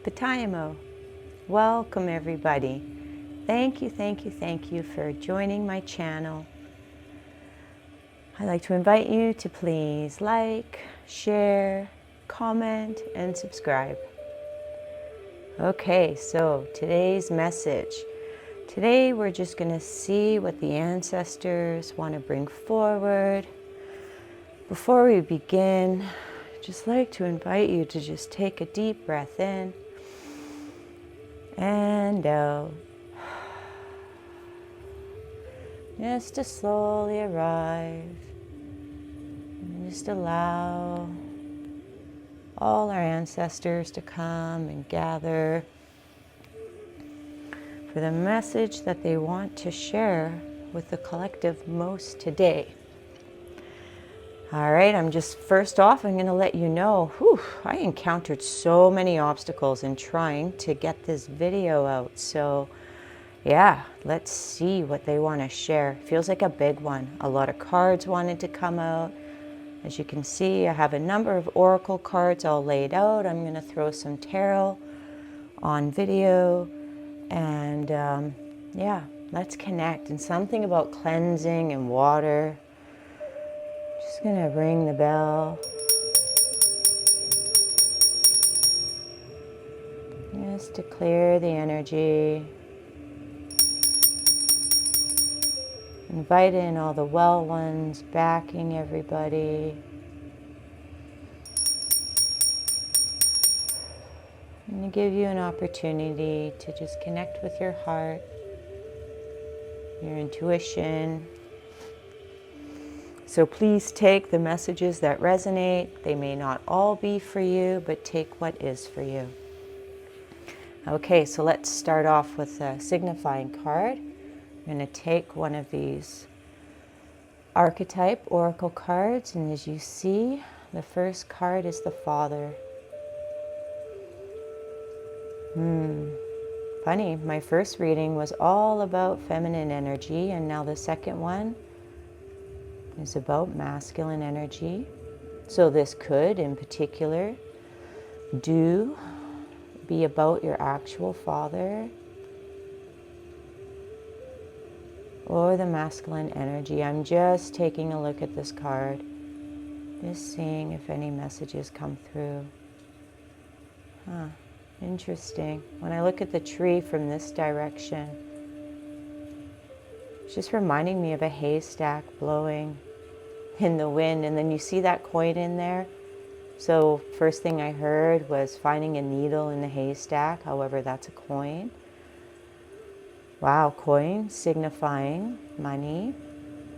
Patayamo. Welcome everybody. Thank you for joining my channel. I'd like to invite you to please like, share, comment, and subscribe. Okay, so today's message. Today we're just going to see what the ancestors want to bring forward. Before we begin, I'd just like to invite you to just take a deep breath in and out. Just to slowly arrive. And just allow all our ancestors to come and gather for the message that they want to share with the collective most today. All right, I'm going to let you know, I encountered so many obstacles in trying to get this video out. So yeah, let's see what they want to share. Feels like a big one. A lot of cards wanted to come out. As you can see, I have a number of oracle cards all laid out. I'm going to throw some tarot on video. And yeah, let's connect. And something about cleansing and water. Just going to ring the bell. Just to clear the energy. Invite in all the well ones, backing everybody. I'm going to give you an opportunity to just connect with your heart, your intuition. So please take the messages that resonate. They may not all be for you, but take what is for you. Okay, so let's start off with a signifying card. I'm going to take one of these archetype oracle cards, and as you see, the first card is the Father. Funny, my first reading was all about feminine energy, and now the second one is about masculine energy. So this could, in particular, be about your actual father or the masculine energy. I'm just taking a look at this card, just seeing if any messages come through. Interesting. When I look at the tree from this direction, it's just reminding me of a haystack blowing in the wind, and then you see that coin in there. So first thing I heard was finding a needle in the haystack. However, that's a coin. Wow, coin signifying money,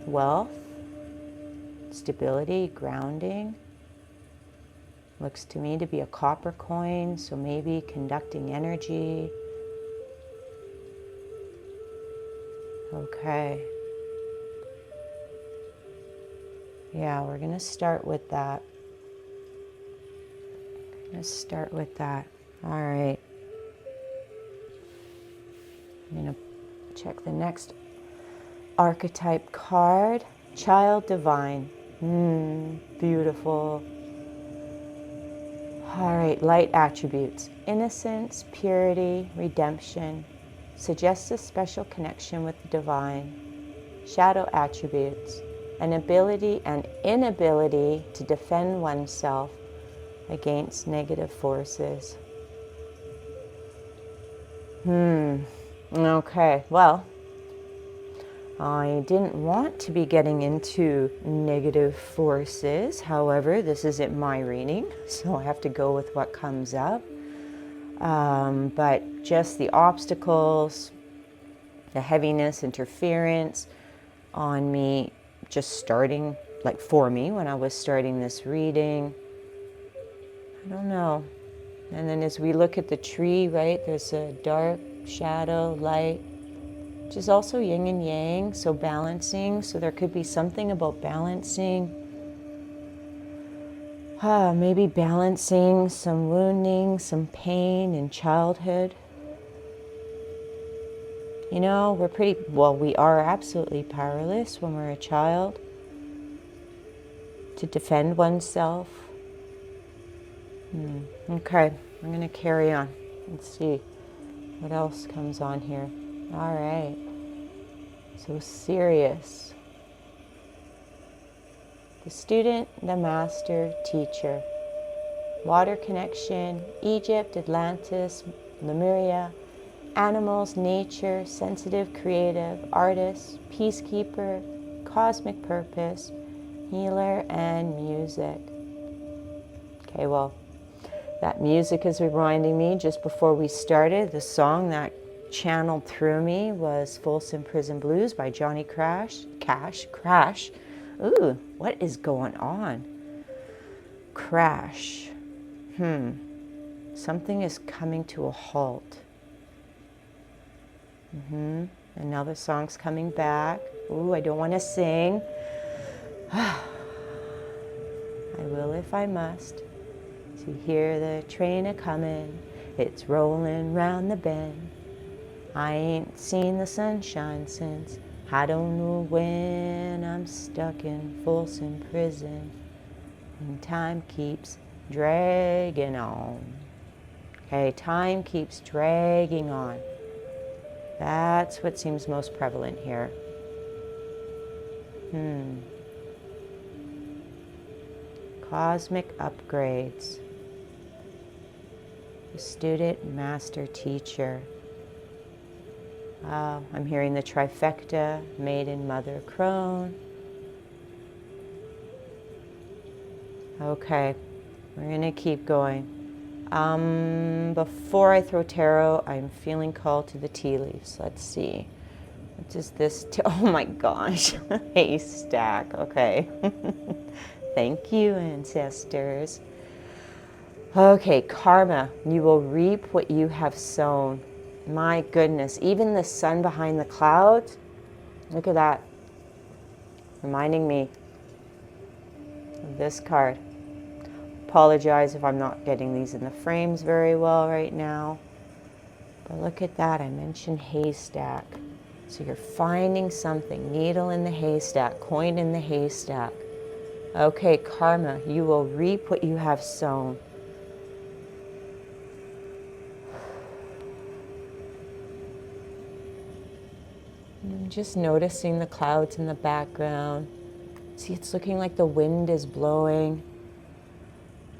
wealth, stability, grounding. Looks to me to be a copper coin, so maybe conducting energy. Okay. Yeah, we're going to start with that. All right. I'm going to check the next archetype card. Child Divine. Beautiful. All right, light attributes. Innocence, purity, redemption. Suggests a special connection with the divine. Shadow attributes. An ability and inability to defend oneself against negative forces. Okay, well, I didn't want to be getting into negative forces. However, this isn't my reading, so I have to go with what comes up. But just the obstacles, the heaviness, interference on me, just starting, like for me, when I was starting this reading. I don't know. And then as we look at the tree, right, there's a dark shadow, light, which is also yin and yang, so balancing. So there could be something about balancing. Maybe balancing some wounding, some pain in childhood. You know, we are absolutely powerless when we're a child to defend oneself. Okay, I'm going to carry on. Let's see what else comes on here. All right. So Sirius. The student, the master, teacher. Water connection, Egypt, Atlantis, Lemuria. Animals, nature, sensitive, creative, artist, peacekeeper, cosmic purpose, healer, and music. Okay, well, that music is reminding me just before we started, the song that channeled through me was Folsom Prison Blues by Johnny Crash. Ooh, what is going on? Crash. Something is coming to a halt. And now the song's coming back. Ooh, I don't want to sing. I will if I must. So you hear the train a-comin', it's rolling round the bend. I ain't seen the sunshine since I don't know when. I'm stuck in Folsom Prison and time keeps dragging on. Okay, time keeps dragging on. That's what seems most prevalent here. Cosmic upgrades. The student, master, teacher. I'm hearing the trifecta, maiden, mother, crone. Okay, we're going to keep going. Before I throw tarot, I'm feeling called to the tea leaves. Let's see. What is this? Oh my gosh. Haystack. Okay. Thank you, ancestors. Okay, karma. You will reap what you have sown. My goodness. Even the sun behind the clouds. Look at that. Reminding me of this card. Apologize if I'm not getting these in the frames very well right now. But look at that. I mentioned haystack. So you're finding something. Needle in the haystack. Coin in the haystack. Okay, karma. You will reap what you have sown. I'm just noticing the clouds in the background. See, it's looking like the wind is blowing.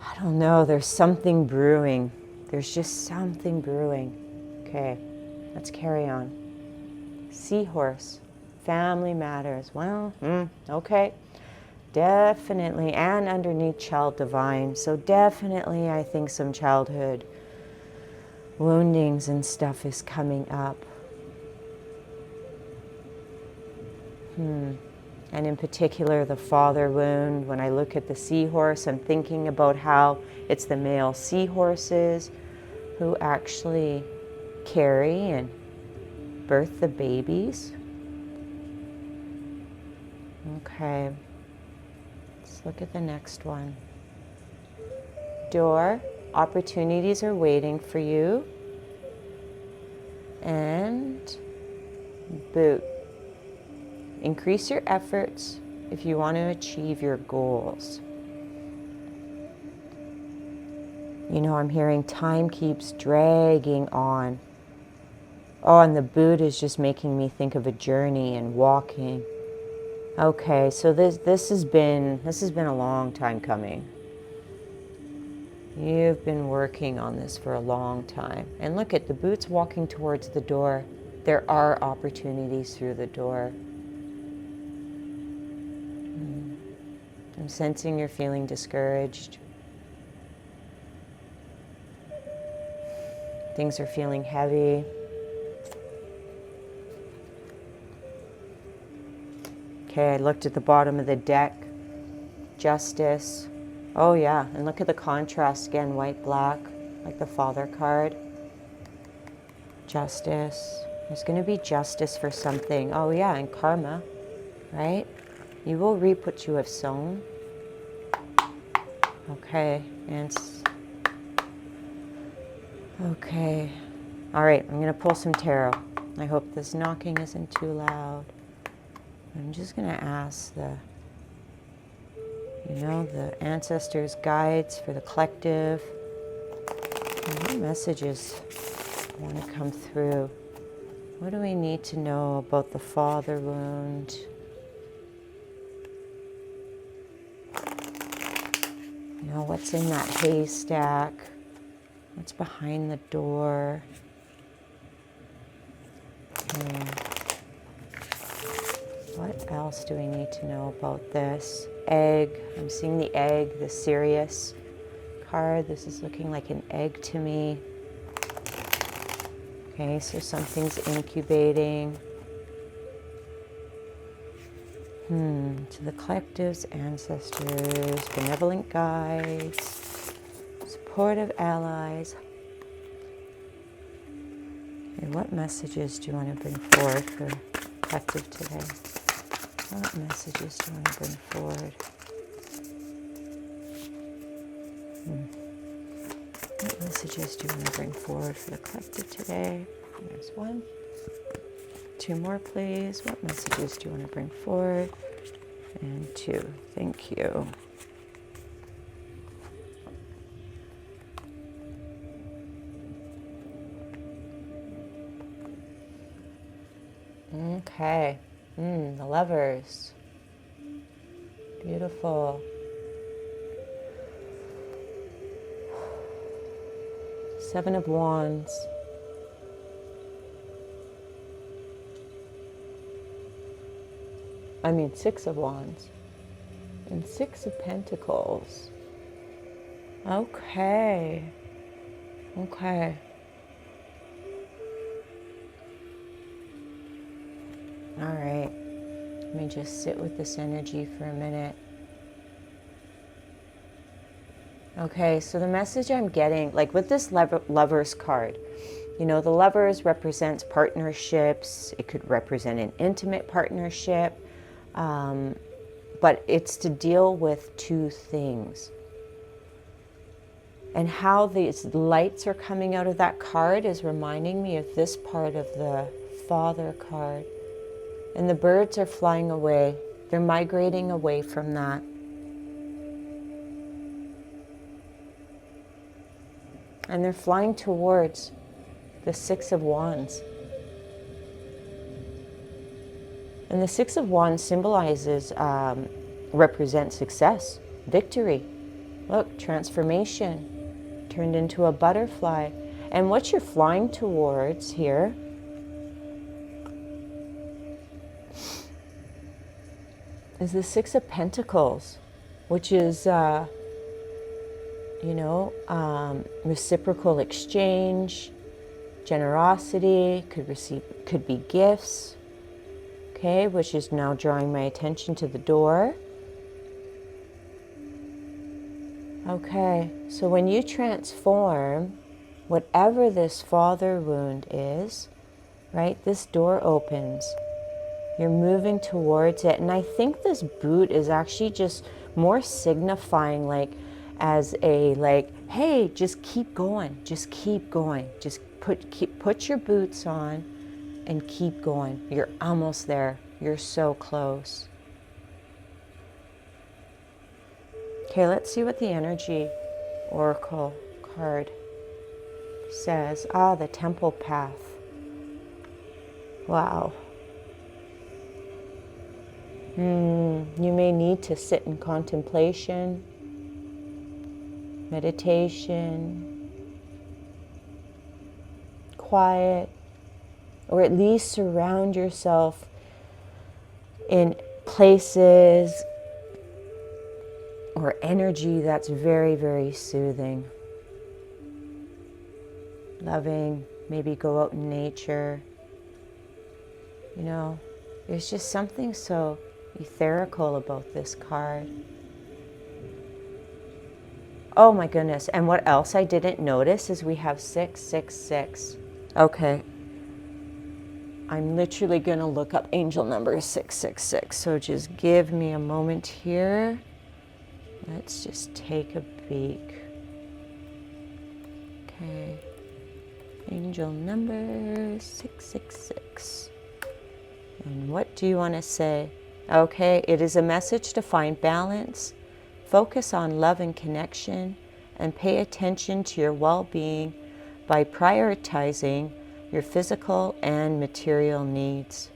I don't know, there's something brewing. There's just something brewing. Okay, let's carry on. Seahorse, family matters. Well, okay. Definitely, and underneath child divine. So definitely I think some childhood woundings and stuff is coming up. And in particular, the father wound. When I look at the seahorse, I'm thinking about how it's the male seahorses who actually carry and birth the babies. Okay, let's look at the next one. Door, opportunities are waiting for you. And boot. Increase your efforts if you want to achieve your goals. You know, I'm hearing time keeps dragging on. Oh, and the boot is just making me think of a journey and walking. Okay, so this has been a long time coming. You've been working on this for a long time. And look at the boot's walking towards the door. There are opportunities through the door. I'm sensing you're feeling discouraged. Things are feeling heavy. Okay, I looked at the bottom of the deck. Justice. Oh yeah, and look at the contrast again, white, black, like the father card. Justice. There's going to be justice for something. Oh yeah, and karma, right? You will reap what you have sown. Okay, and okay. All right, I'm going to pull some tarot. I hope this knocking isn't too loud. I'm just going to ask the ancestors' guides for the collective. What messages want to come through? What do we need to know about the father wound? You know, what's in that haystack? What's behind the door? What else do we need to know about this? Egg. I'm seeing the egg, the Sirius card. This is looking like an egg to me. Okay, so something's incubating. To the collectives, ancestors, benevolent guides, supportive allies. Okay, what messages do you want to bring forward for collective today? What messages do you want to bring forward? What messages do you want to bring forward for the collective today? There's one. Two more, please. What messages do you want to bring forward? And two. Thank you. Okay. The Lovers. Beautiful. Seven of Wands. Six of Wands. And Six of Pentacles. Okay. Okay. All right. Let me just sit with this energy for a minute. Okay, so the message I'm getting, like with this Lovers card, you know, the Lovers represents partnerships. It could represent an intimate partnership. But it's to deal with two things. And how these lights are coming out of that card is reminding me of this part of the Father card. And the birds are flying away. They're migrating away from that. And they're flying towards the Six of Wands. And the Six of Wands symbolizes, represents success, victory. Look, transformation, turned into a butterfly. And what you're flying towards here is the Six of Pentacles, which is, reciprocal exchange, generosity, could be gifts. Okay, which is now drawing my attention to the door. Okay, so when you transform, whatever this father wound is, right, this door opens. You're moving towards it. And I think this boot is actually just more signifying as a hey, just keep going. Just keep going. Just put your boots on and keep going. You're almost there. You're so close. Okay, let's see what the energy oracle card says. The temple path. Wow. You may need to sit in contemplation, meditation, quiet, or at least surround yourself in places or energy that's very, very soothing, loving. Maybe go out in nature. You know, there's just something so etherical about this card. Oh my goodness. And what else I didn't notice is we have 666. Okay. I'm literally going to look up angel number 666. So just give me a moment here. Let's just take a peek. Okay. Angel number 666. And what do you want to say? Okay, it is a message to find balance, focus on love and connection, and pay attention to your well-being by prioritizing your physical and material needs.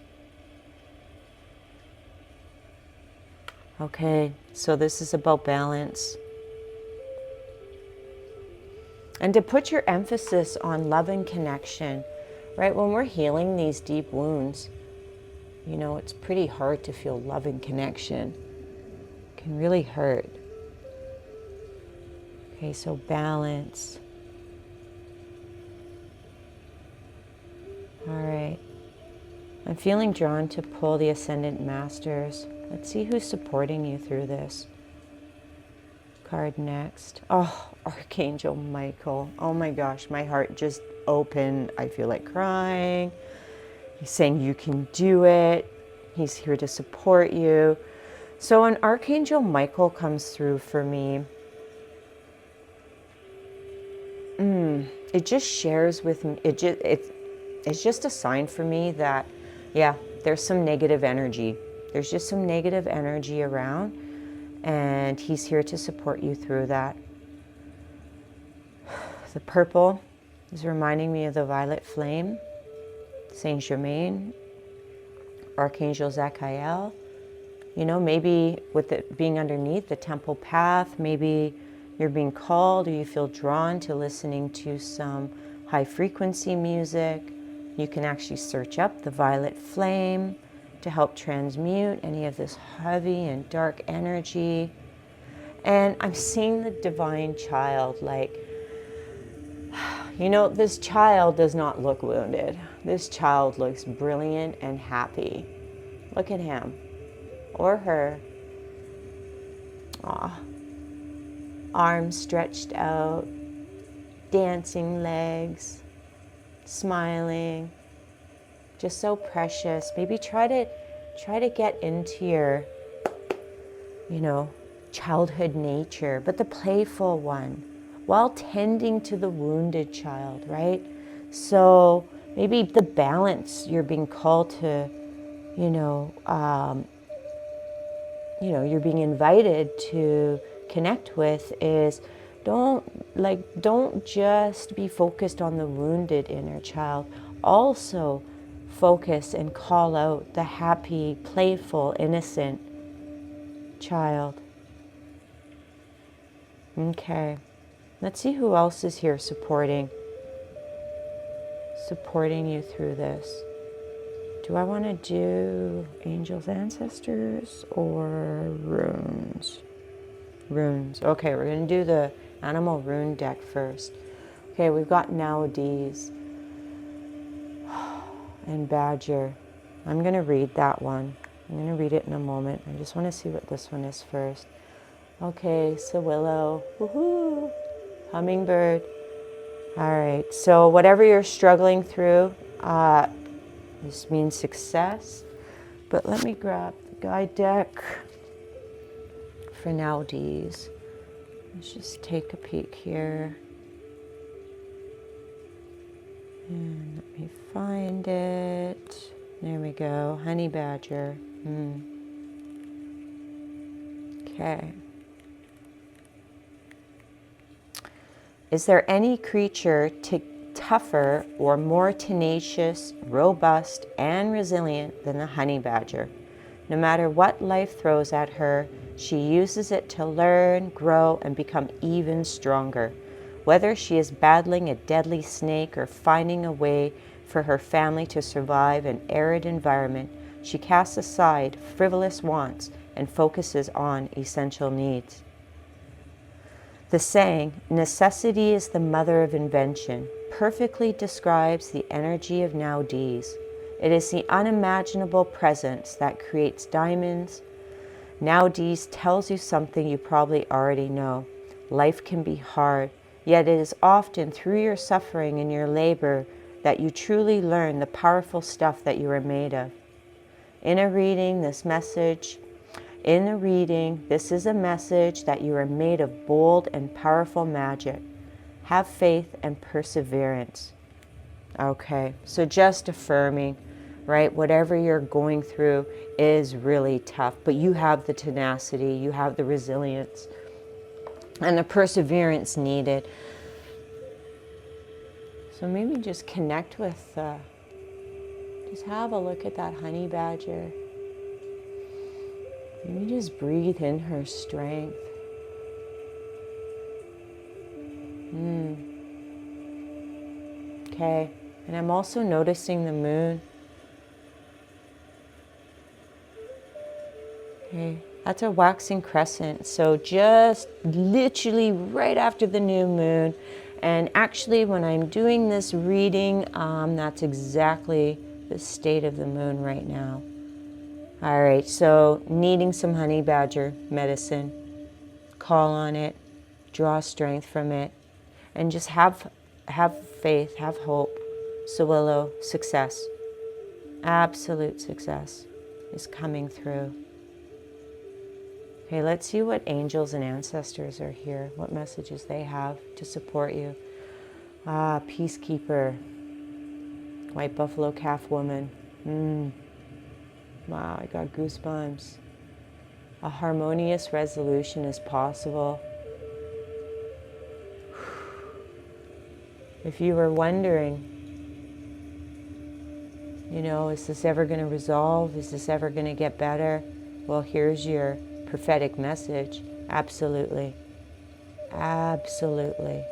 Okay, so this is about balance. And to put your emphasis on love and connection, right? When we're healing these deep wounds, you know, it's pretty hard to feel love and connection. It can really hurt. Okay, so balance. All right. I'm feeling drawn to pull the Ascendant Masters. Let's see who's supporting you through this. Card next. Oh, Archangel Michael. Oh my gosh, my heart just opened. I feel like crying. He's saying you can do it. He's here to support you. So when Archangel Michael comes through for me, it just shares with me, it's just a sign for me that, yeah, there's some negative energy. There's just some negative energy around, and he's here to support you through that. The purple is reminding me of the violet flame, Saint Germain, Archangel Zachiel. You know, maybe with it being underneath the temple path, maybe you're being called or you feel drawn to listening to some high frequency music. You can actually search up the violet flame to help transmute any of this heavy and dark energy. And I'm seeing the divine child, like, you know, this child does not look wounded. This child looks brilliant and happy. Look at him or her. Aw. Arms stretched out, dancing legs, smiling, just so precious. Maybe try to get into your, you know, childhood nature, but the playful one, while tending to the wounded child, right? So maybe the balance you're being called to, you're being invited to connect with is don't just be focused on the wounded inner child. Also focus and call out the happy, playful, innocent child. Okay. Let's see who else is here supporting you through this. Do I want to do angels, ancestors, or runes? Runes. Okay, we're going to do the animal rune deck first. Okay, we've got nowadays and badger. I'm going to read that one. I'm going to read it in a moment. I just want to see what this one is first. Okay, so willow. Woohoo! Hummingbird. All right, so whatever you're struggling through, this means success. But let me grab the guide deck for nowadays. Let's just take a peek here. And let me find it. There we go. Honey badger. Okay. Is there any creature tougher or more tenacious, robust, and resilient than the honey badger? No matter what life throws at her, she uses it to learn, grow, and become even stronger. Whether she is battling a deadly snake or finding a way for her family to survive an arid environment, she casts aside frivolous wants and focuses on essential needs. The saying, necessity is the mother of invention, perfectly describes the energy of nowadays. It is the unimaginable presence that creates diamonds. Nowadays tells you something you probably already know. Life can be hard, yet it is often through your suffering and your labor that you truly learn the powerful stuff that you are made of. In a reading, this is a message that you are made of bold and powerful magic. Have faith and perseverance. Okay, so just affirming, right? Whatever you're going through is really tough, but you have the tenacity, you have the resilience. and the perseverance needed. So maybe just connect with, just have a look at that honey badger. Maybe just breathe in her strength. Okay, and I'm also noticing the moon. Okay, that's a waxing crescent. So just literally right after the new moon. And actually when I'm doing this reading, that's exactly the state of the moon right now. All right, so needing some honey badger medicine, call on it, draw strength from it, and just have faith, have hope. Sawillo, success, absolute success is coming through. Okay, let's see what angels and ancestors are here, what messages they have to support you. Peacekeeper, white buffalo calf woman. Wow, I got goosebumps. A harmonious resolution is possible. If you were wondering, is this ever going to resolve? Is this ever going to get better? Well, here's your prophetic message. Absolutely. Absolutely.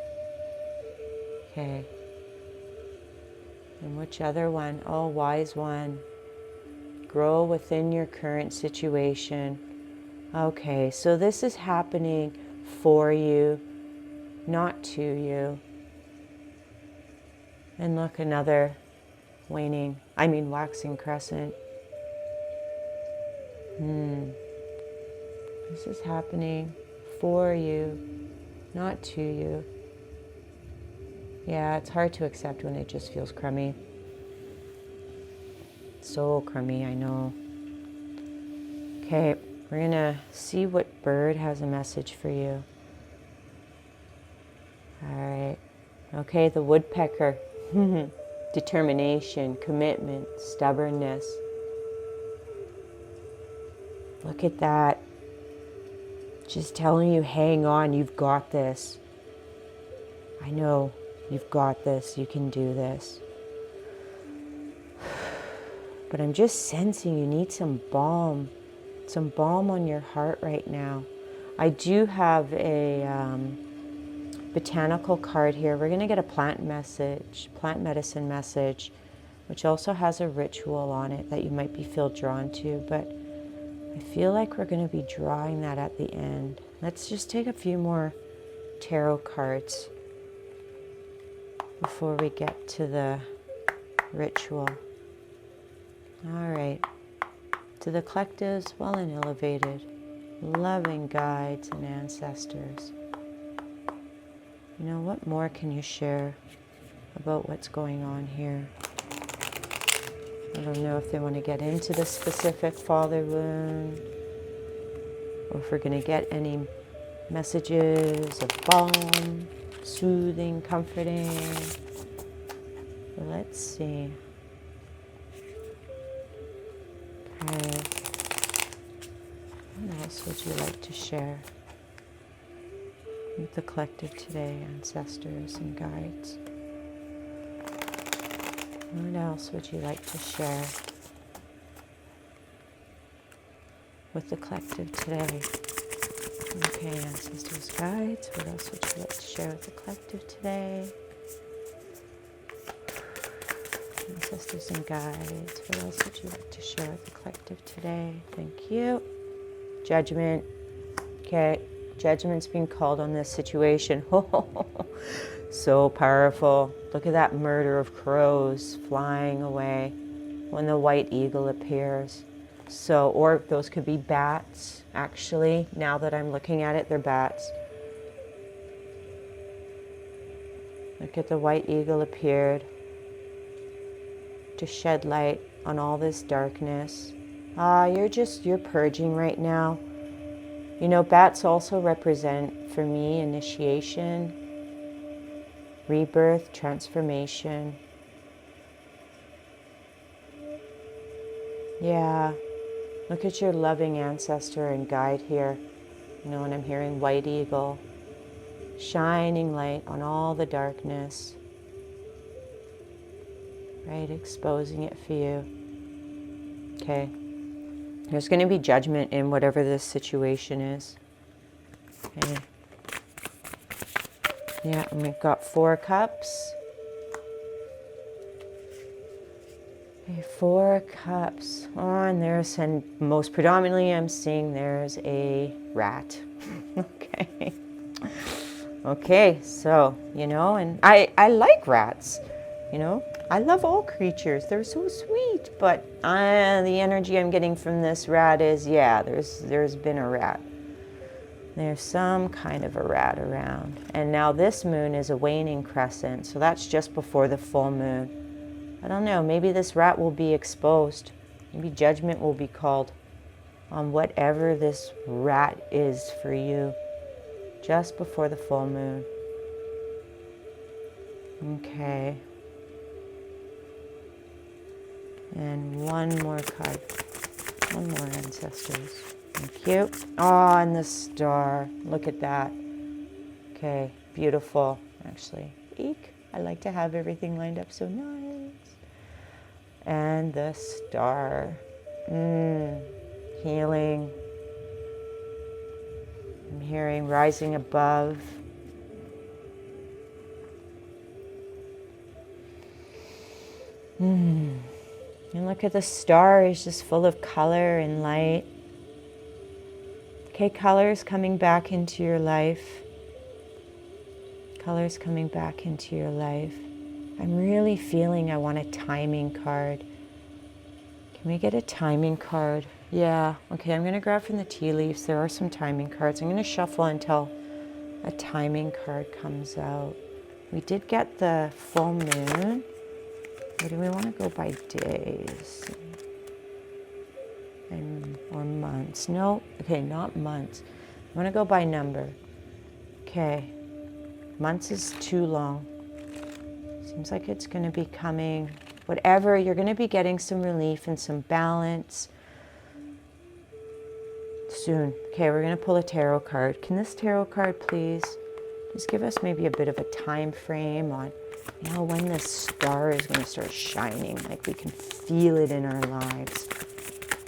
Okay. And which other one? Oh, wise one. Grow within your current situation. Okay, so this is happening for you, not to you. And look, another waxing crescent. This is happening for you, not to you. Yeah, it's hard to accept when it just feels crummy. So crummy, I know. Okay, we're gonna see what bird has a message for you. All right. Okay, the woodpecker. Determination, commitment, stubbornness. Look at that. Just telling you, hang on, you've got this. I know, you've got this, you can do this. But I'm just sensing you need some balm on your heart right now. I do have a botanical card here. We're going to get a plant medicine message, which also has a ritual on it that you might feel drawn to, but I feel like we're going to be drawing that at the end. Let's just take a few more tarot cards before we get to the ritual. All right. To the collectives, well and elevated, loving guides and ancestors. What more can you share about what's going on here? I don't know if they want to get into the specific father wound, or if we're going to get any messages of balm, soothing, comforting. Let's see. Okay. What else would you like to share with the collective today, ancestors and guides? What else would you like to share with the collective today? Okay, ancestors, guides, what else would you like to share with the collective today? Ancestors and guides, what else would you like to share with the collective today? Thank you. Judgment. Okay, judgment's being called on this situation. So powerful. Look at that murder of crows flying away when the white eagle appears. So, or those could be bats, actually. Now that I'm looking at it, they're bats. Look at the white eagle appeared to shed light on all this darkness. You're purging right now. Bats also represent, for me, initiation, rebirth, transformation. Yeah, look at your loving ancestor and guide here. And I'm hearing white eagle. shining light on all the darkness, right? Exposing it for you. Okay. There's going to be judgment in whatever this situation is. Okay. Yeah, and we've got 4 cups. Okay, 4 cups. Oh, and most predominantly I'm seeing there's a rat. Okay. Okay, so, and I like rats, I love all creatures. They're so sweet, but the energy I'm getting from this rat is, yeah, there's been a rat. There's some kind of a rat around. And now this moon is a waning crescent, so that's just before the full moon. I don't know, maybe this rat will be exposed. Maybe judgment will be called on whatever this rat is for you just before the full moon. Okay. And one more card. One more, ancestors. Thank you. Oh, and the star. Look at that. Okay, beautiful. Actually, eek. I like to have everything lined up so nice. And the star. Healing. I'm hearing rising above. And look at the star, is just full of color and light. Okay, colors coming back into your life. Colors coming back into your life. I'm really feeling I want a timing card. Can we get a timing card? Yeah. Okay, I'm going to grab from the tea leaves. There are some timing cards. I'm going to shuffle until a timing card comes out. We did get the full moon. Or do we want to go by days? Or months? No. Okay, not months. I want to go by number. Okay. Months is too long. Seems like it's going to be coming. Whatever, you're going to be getting some relief and some balance soon. Okay, we're going to pull a tarot card. Can this tarot card please just give us maybe a bit of a time frame on, when this star is going to start shining, like we can feel it in our lives.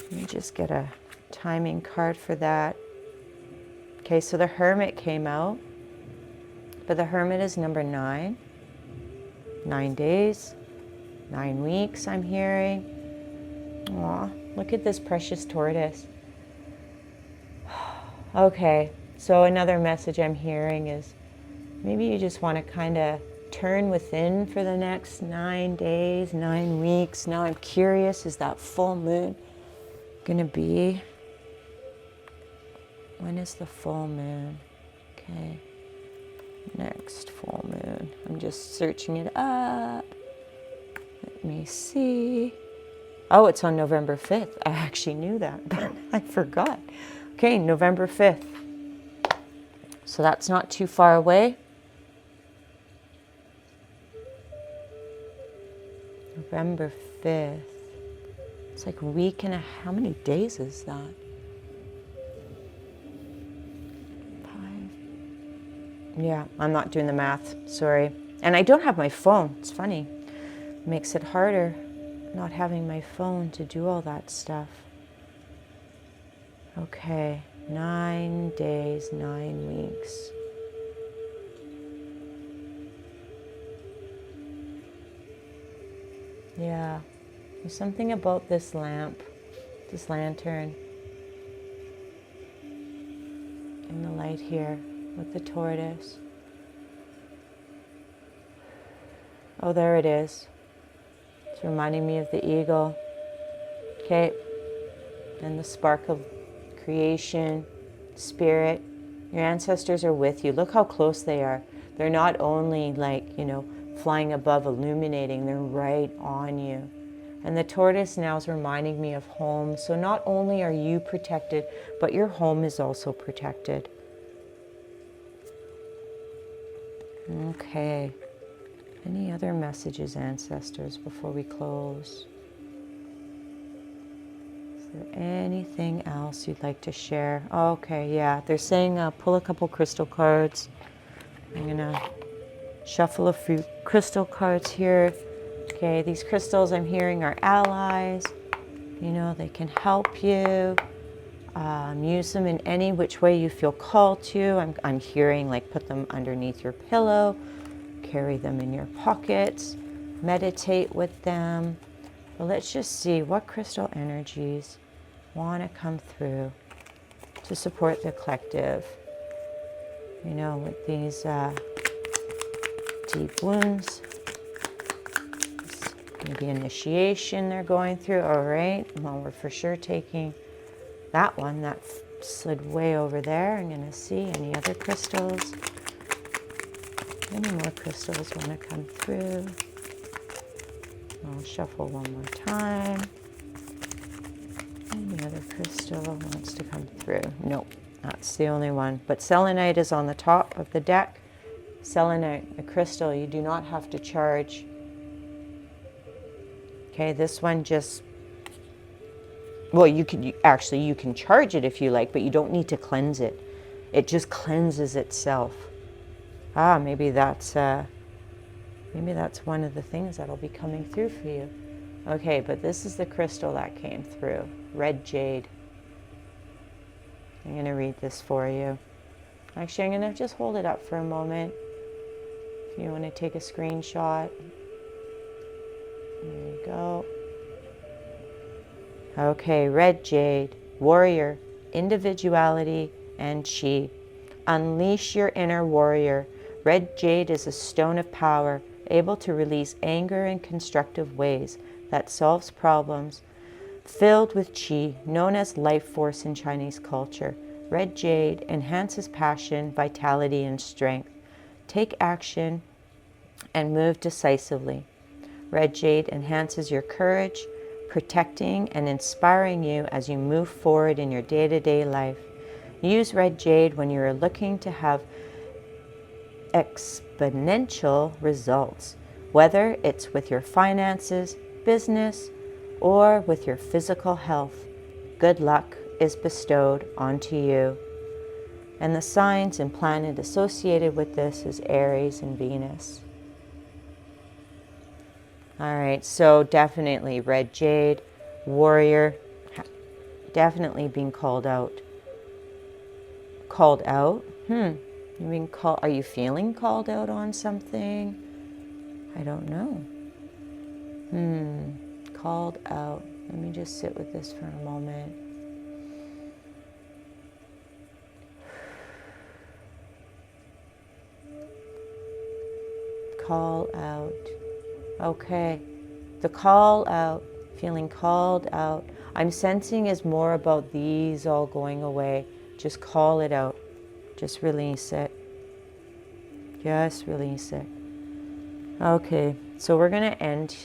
Let me just get a timing card for that. Okay, so the Hermit came out, but the Hermit is number 9. 9 days, 9 weeks, I'm hearing. Aw, look at this precious tortoise. Okay, so another message I'm hearing is maybe you just want to kind of turn within for the next 9 days, 9 weeks. Now I'm curious, is that full moon going to be? When is the full moon? Okay, next full moon. I'm just searching it up. Let me see. Oh, it's on November 5th. I actually knew that, but I forgot. Okay, November 5th. So that's not too far away. November 5th. It's like a week and how many days is that? 5. Yeah, I'm not doing the math, sorry. And I don't have my phone, it's funny. It makes it harder not having my phone to do all that stuff. Okay, 9 days, 9 weeks. Yeah, there's something about this lamp, this lantern, and the light here with the tortoise. Oh, there it is. It's reminding me of the eagle. Okay, and the spark of creation, spirit. Your ancestors are with you. Look how close they are. They're not only flying above, illuminating, they're right on you. And the tortoise now is reminding me of home. So not only are you protected, but your home is also protected. Okay. Any other messages, ancestors, before we close? Is there anything else you'd like to share? Okay, yeah. They're saying pull a couple crystal cards. I'm going to shuffle a few crystal cards here. Okay, these crystals I'm hearing are allies. You know, they can help you. Use them in any which way you feel called to. I'm hearing like put them underneath your pillow, carry them in your pockets, meditate with them. But let's just see what crystal energies want to come through to support the collective. You know, with these deep wounds, maybe initiation they're going through. All right, well, we're for sure taking that one that slid way over there. I'm going to see any other crystals. Any more crystals want to come through. I'll shuffle one more time. Any other crystal wants to come through? Nope, that's the only one. But selenite is on the top of the deck. Selenite, a crystal you do not have to charge. Okay, this one just, well, you can charge it if you like, but you don't need to cleanse it. It just cleanses itself. Maybe that's one of the things that'll be coming through for you. Okay, but this is the crystal that came through, red jade. I'm going to read this for you. Actually, I'm going to just hold it up for a moment. If you want to take a screenshot. There you go. Okay, red jade, warrior, individuality, and chi. Unleash your inner warrior. Red jade is a stone of power, able to release anger in constructive ways that solves problems. Filled with chi, known as life force in Chinese culture, red jade enhances passion, vitality, and strength. Take action and move decisively. Red jade enhances your courage, protecting and inspiring you as you move forward in your day-to-day life. Use red jade when you are looking to have exponential results, whether it's with your finances, business, or with your physical health. Good luck is bestowed onto you. And the signs and planet associated with this is Aries and Venus. All right, so definitely red jade, warrior, definitely being called out. Called out? You mean are you feeling called out on something? I don't know. Called out. Let me just sit with this for a moment. Call out. Okay. The call out, feeling called out. I'm sensing is more about these all going away. Just call it out. Just release it. Just release it. Okay, so we're going to end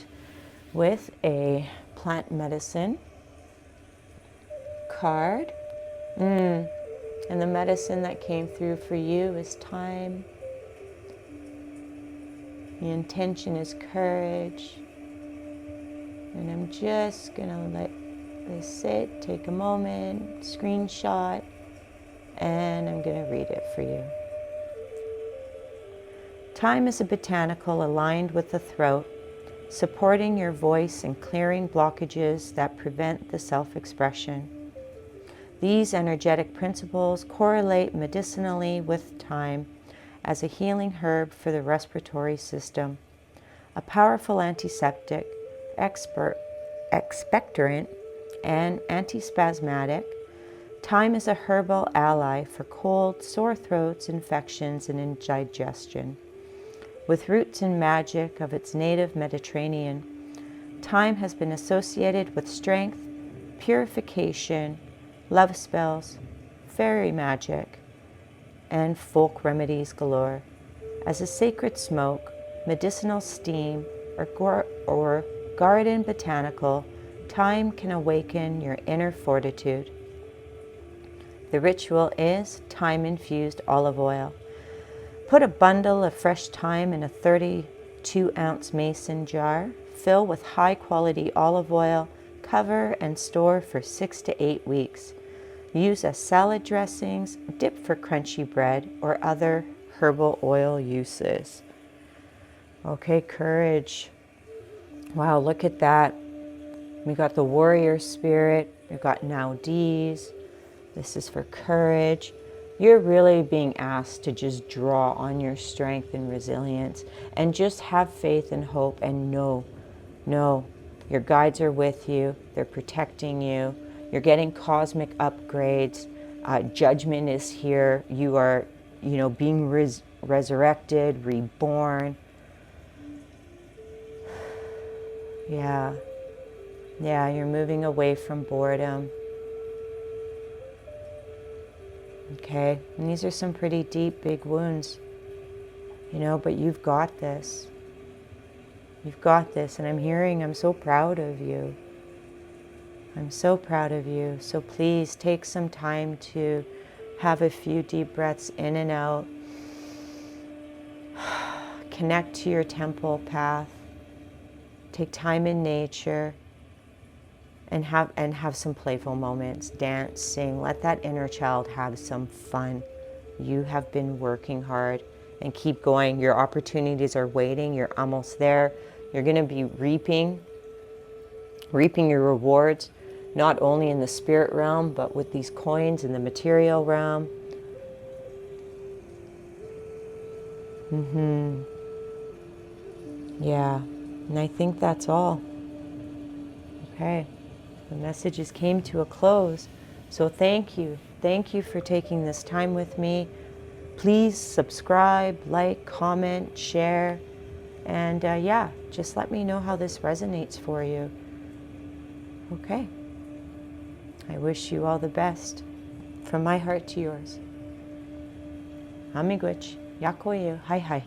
with a plant medicine card. And the medicine that came through for you is time. The intention is courage. And I'm just going to let this sit, take a moment, screenshot, and I'm going to read it for you. Time is a botanical aligned with the throat, supporting your voice and clearing blockages that prevent the self-expression. These energetic principles correlate medicinally with thyme as a healing herb for the respiratory system, a powerful antiseptic, expectorant, and antispasmodic. Thyme is a herbal ally for cold, sore throats, infections, and indigestion. With roots in magic of its native Mediterranean, thyme has been associated with strength, purification, love spells, fairy magic, and folk remedies galore. As a sacred smoke, medicinal steam, or garden botanical, thyme can awaken your inner fortitude. The ritual is thyme-infused olive oil. Put a bundle of fresh thyme in a 32-ounce mason jar. Fill with high-quality olive oil. Cover and store for 6 to 8 weeks. Use as salad dressings, dip for crunchy bread or other herbal oil uses. Okay, courage. Wow, look at that. We got the warrior spirit. We've got now D's. This is for courage. You're really being asked to just draw on your strength and resilience and just have faith and hope and know, your guides are with you. They're protecting you. You're getting cosmic upgrades. Judgment is here. You are, being resurrected, reborn. Yeah, you're moving away from boredom. Okay, and these are some pretty deep, big wounds, but you've got this. You've got this, and I'm so proud of you. I'm so proud of you. So please take some time to have a few deep breaths in and out. Connect to your temple path. Take time in nature. And have some playful moments. Dance, sing, let that inner child have some fun. You have been working hard, and keep going. Your opportunities are waiting. You're almost there. You're going to be reaping your rewards, not only in the spirit realm, but with these coins in the material realm. Yeah, and I think that's all. Okay. The messages came to a close. So thank you. Thank you for taking this time with me. Please subscribe, like, comment, share. And just let me know how this resonates for you. Okay. I wish you all the best. From my heart to yours. Amigwich. Yakoyu. Hi.